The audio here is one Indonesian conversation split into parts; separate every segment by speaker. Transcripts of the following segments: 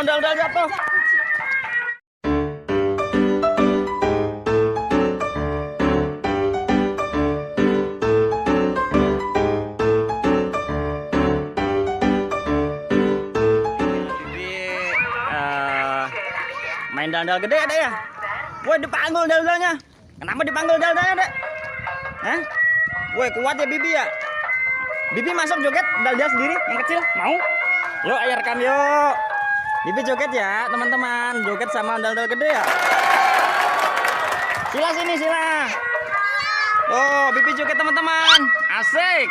Speaker 1: ondel-ondel jatuh. Main dandal gede ada ya? Woi, dipanggul dandalnya. Kenapa dipanggul dandalnya, Dek? Hah? Woi, kuat ya Bibi ya? Bibi masuk joget dandal sendiri yang kecil, mau? Yuk, ayo rekam yuk. Bibi joget ya, teman-teman. Joget sama dandal gede ya. Sila sini, Sila. Oh, Bibi joget teman-teman. Asik.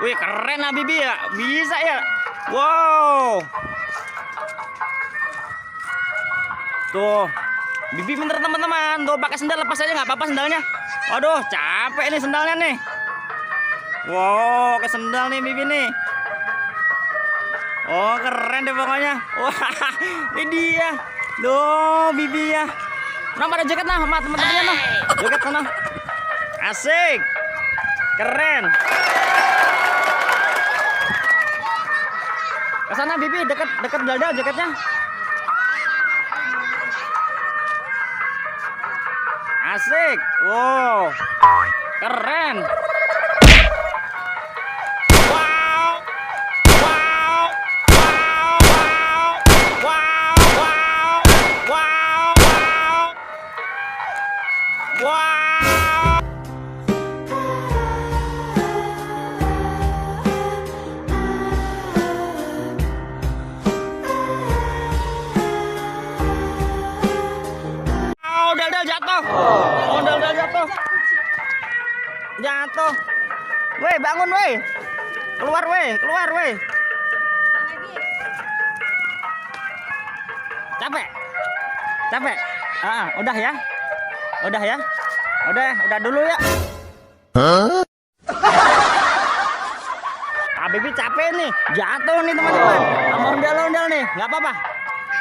Speaker 1: Wih, keren lah Bibi ya. Bisa ya. Wow. Tuh. Bibi pinter teman-teman. Tuh pakai sendal, lepas aja nggak apa-apa sendalnya. Waduh, capek nih sendalnya nih. Wow, ke sendal nih Bibi nih. Oh, keren deh pokoknya. Wah, ini dia. Duh, Bibi ya. Nah, pada joget nah sama teman-temannya nah. Joget sana. Asik. Keren. Kesana Bibi, deket dada jaketnya. Asik. Wow. Keren. Wow. Wow. Wow. Wow. Wow. Wow. Wow. Wow. Ondel-ondel jatuh. Ondel-ondel jatuh. Jatuh. Weh, bangun weh. Keluar weh, keluar weh. Capek? Capek? Udah ya? Udah ya? Udah dulu ya. Bibi capek nih. Jatuh nih teman-teman. Sama ondel-ondel nih. Nggak apa-apa.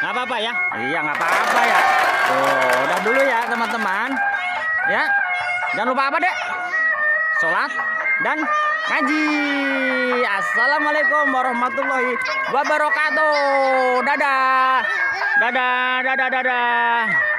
Speaker 1: Nggak apa-apa ya? Iya, nggak apa-apa ya. Tuh, udah dulu ya teman-teman. Ya, jangan lupa apa dek? Sholat dan ngaji. Assalamualaikum warahmatullahi wabarakatuh. Dadah. Dadah, dadah, dadah.